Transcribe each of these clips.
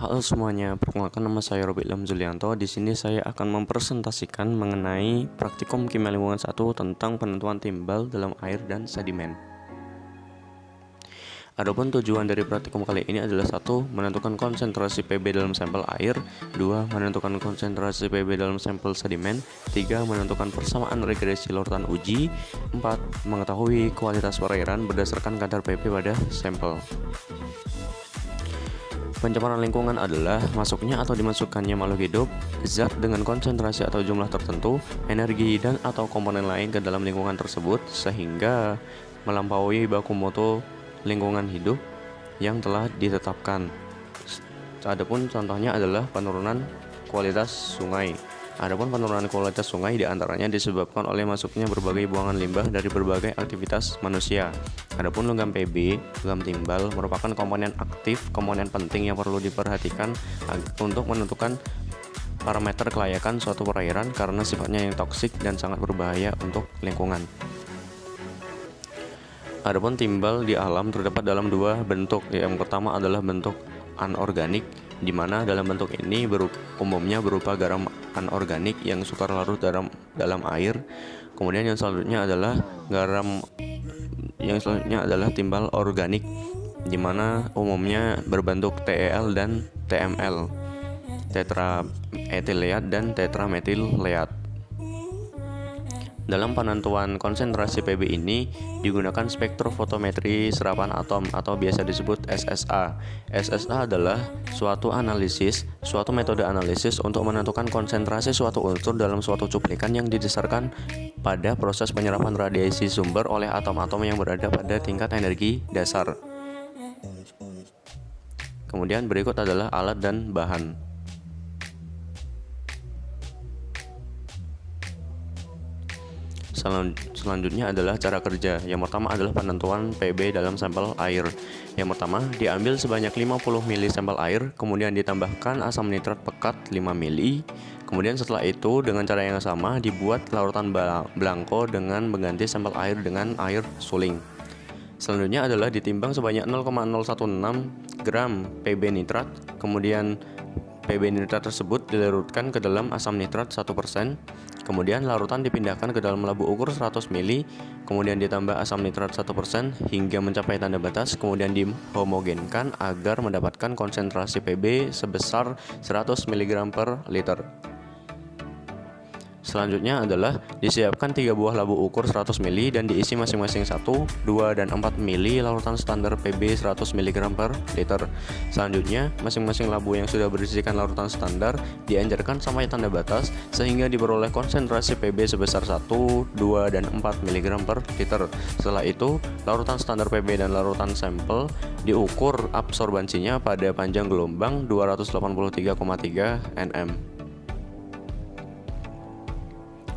Halo semuanya, perkenalkan nama saya Robi Ilham Zulianto. Di sini saya akan mempresentasikan mengenai praktikum kimia lingkungan 1 tentang penentuan timbal dalam air dan sedimen. Adapun tujuan dari praktikum kali ini adalah 1. Menentukan konsentrasi Pb dalam sampel air, 2. Menentukan konsentrasi Pb dalam sampel sedimen, 3. Menentukan persamaan regresi larutan uji, 4. Mengetahui kualitas perairan berdasarkan kadar Pb pada sampel. Pencemaran lingkungan adalah masuknya atau dimasukkannya makhluk hidup, zat dengan konsentrasi atau jumlah tertentu, energi dan atau komponen lain ke dalam lingkungan tersebut sehingga melampaui baku mutu lingkungan hidup yang telah ditetapkan. Adapun contohnya adalah penurunan kualitas sungai. Adapun penurunan kualitas sungai diantaranya disebabkan oleh masuknya berbagai buangan limbah dari berbagai aktivitas manusia. Adapun logam Pb, logam timbal merupakan komponen aktif, komponen penting yang perlu diperhatikan untuk menentukan parameter kelayakan suatu perairan karena sifatnya yang toksik dan sangat berbahaya untuk lingkungan. Adapun timbal di alam terdapat dalam dua bentuk. Yang pertama adalah bentuk anorganik, di mana dalam bentuk ini umumnya berupa garam anorganik yang sukar larut dalam air. Kemudian yang selanjutnya adalah timbal organik, di mana umumnya berbentuk TeL dan TML, tetraetileat dan tetrametileat. Dalam penentuan konsentrasi Pb ini digunakan spektrofotometri serapan atom atau biasa disebut SSA. SSA adalah suatu metode analisis untuk menentukan konsentrasi suatu unsur dalam suatu cuplikan yang didasarkan pada proses penyerapan radiasi sumber oleh atom-atom yang berada pada tingkat energi dasar. Kemudian berikut adalah alat dan bahan. Selanjutnya adalah cara kerja. Yang pertama adalah penentuan Pb dalam sampel air. Yang pertama, diambil sebanyak 50 ml sampel air, kemudian ditambahkan asam nitrat pekat 5 ml. Kemudian setelah itu dengan cara yang sama dibuat larutan blanko dengan mengganti sampel air dengan air suling. Selanjutnya adalah ditimbang sebanyak 0,016 gram Pb nitrat. Kemudian Pb nitrat tersebut dilarutkan ke dalam asam nitrat 1%. Kemudian larutan dipindahkan ke dalam labu ukur 100 ml, kemudian ditambah asam nitrat 1% hingga mencapai tanda batas, kemudian dihomogenkan agar mendapatkan konsentrasi Pb sebesar 100 mg per liter. Selanjutnya adalah disiapkan 3 buah labu ukur 100 ml dan diisi masing-masing 1, 2, dan 4 ml larutan standar Pb 100 mg per liter. Selanjutnya, masing-masing labu yang sudah berisikan larutan standar diencerkan sampai tanda batas sehingga diperoleh konsentrasi Pb sebesar 1, 2, dan 4 mg per liter. Setelah itu, larutan standar Pb dan larutan sampel diukur absorbansinya pada panjang gelombang 283,3 nm.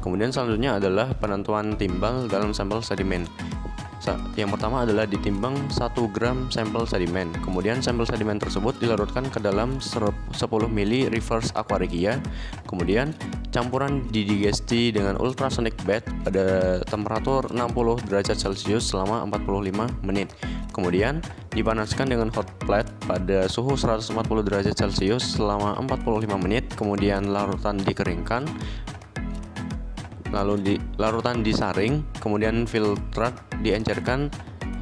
Kemudian selanjutnya adalah penentuan timbal dalam sampel sedimen. Yang pertama adalah ditimbang 1 gram sampel sedimen. Kemudian sampel sedimen tersebut dilarutkan ke dalam 10 ml reverse aquaregia. Kemudian campuran didigesti dengan ultrasonic bath pada temperatur 60 derajat Celcius selama 45 menit. Kemudian dipanaskan dengan hot plate pada suhu 140 derajat Celcius selama 45 menit. Kemudian larutan dikeringkan, lalu larutan disaring, kemudian filtrat diencerkan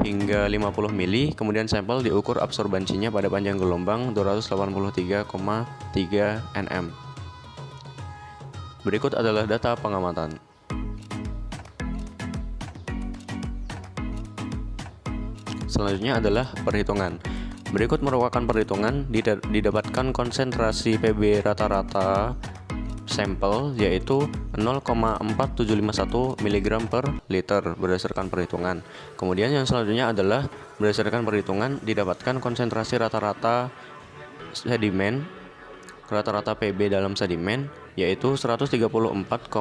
hingga 50 ml, kemudian sampel diukur absorbansinya pada panjang gelombang 283,3 nm. Berikut adalah data pengamatan. Selanjutnya adalah perhitungan. Berikut merupakan perhitungan didapatkan konsentrasi Pb rata-rata sampel yaitu 0,4751 mg per liter berdasarkan perhitungan. Kemudian yang selanjutnya adalah berdasarkan perhitungan didapatkan konsentrasi rata-rata sedimen, rata-rata Pb dalam sedimen yaitu 134,4668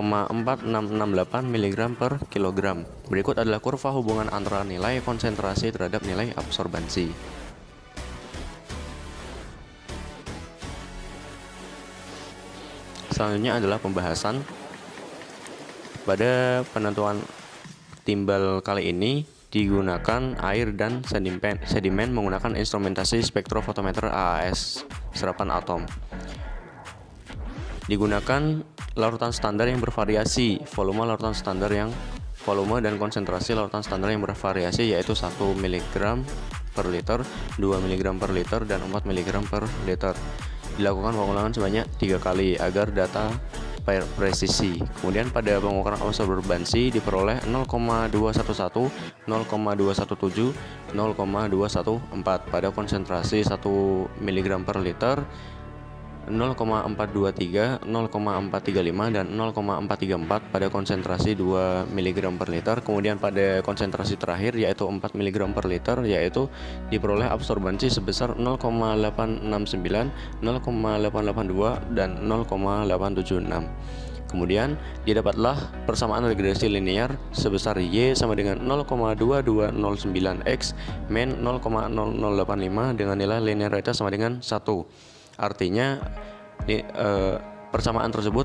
mg per kilogram. Berikut adalah kurva hubungan antara nilai konsentrasi terhadap nilai absorbansi. Selanjutnya adalah pembahasan. Pada penentuan timbal kali ini digunakan air dan sedimen menggunakan instrumentasi spektrofotometer AAS serapan atom. Digunakan larutan standar yang bervariasi, volume dan konsentrasi larutan standar yang bervariasi, yaitu 1 mg per liter, 2 mg per liter, dan 4 mg per liter. Dilakukan pengulangan sebanyak 3 kali agar data presisi. Kemudian pada pengukuran absorbansi diperoleh 0,211, 0,217, 0,214 pada konsentrasi 1 mg per liter, 0,423, 0,435, dan 0,434 pada konsentrasi 2 mg per liter. Kemudian pada konsentrasi terakhir yaitu 4 mg per liter, yaitu diperoleh absorbansi sebesar 0,869, 0,882, dan 0,876. Kemudian didapatlah persamaan regresi linear sebesar Y sama dengan 0,2209X min 0,0085 dengan nilai linearitas sama dengan 1. Artinya persamaan tersebut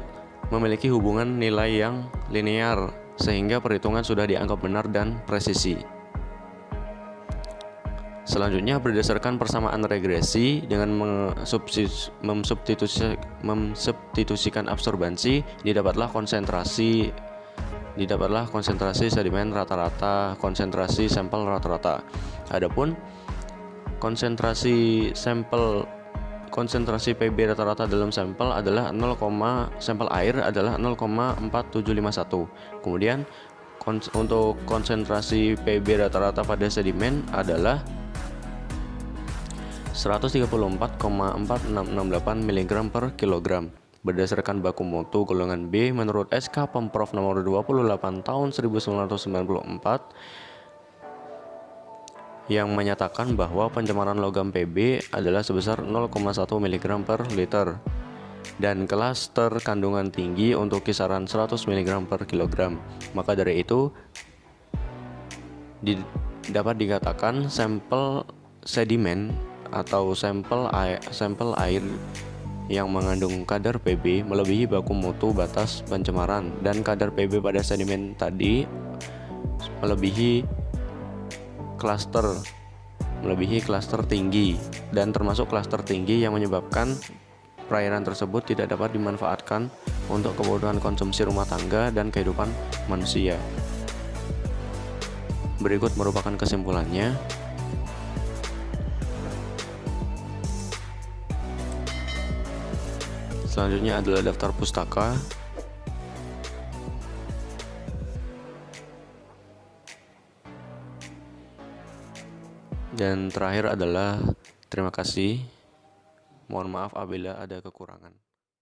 memiliki hubungan nilai yang linear sehingga perhitungan sudah dianggap benar dan presisi. Selanjutnya, berdasarkan persamaan regresi dengan memsubstitusikan absorbansi, didapatlah konsentrasi sedimen rata-rata, konsentrasi sampel rata-rata. Adapun konsentrasi PB rata-rata dalam sampel adalah sampel air adalah 0,4751. Kemudian untuk konsentrasi PB rata-rata pada sedimen adalah 134,4668 mg per kilogram. Berdasarkan baku mutu golongan B menurut SK Pemprov nomor 28 tahun 1994 yang menyatakan bahwa pencemaran logam Pb adalah sebesar 0,1 mg per liter dan klaster kandungan tinggi untuk kisaran 100 mg per kilogram. Maka dari itu dapat dikatakan sampel sedimen atau sampel air yang mengandung kadar Pb melebihi baku mutu batas pencemaran, dan kadar Pb pada sedimen tadi melebihi klaster tinggi, dan termasuk klaster tinggi yang menyebabkan perairan tersebut tidak dapat dimanfaatkan untuk kebutuhan konsumsi rumah tangga dan kehidupan manusia. Berikut merupakan kesimpulannya. Selanjutnya adalah daftar pustaka. Dan terakhir adalah terima kasih. Mohon maaf apabila ada kekurangan.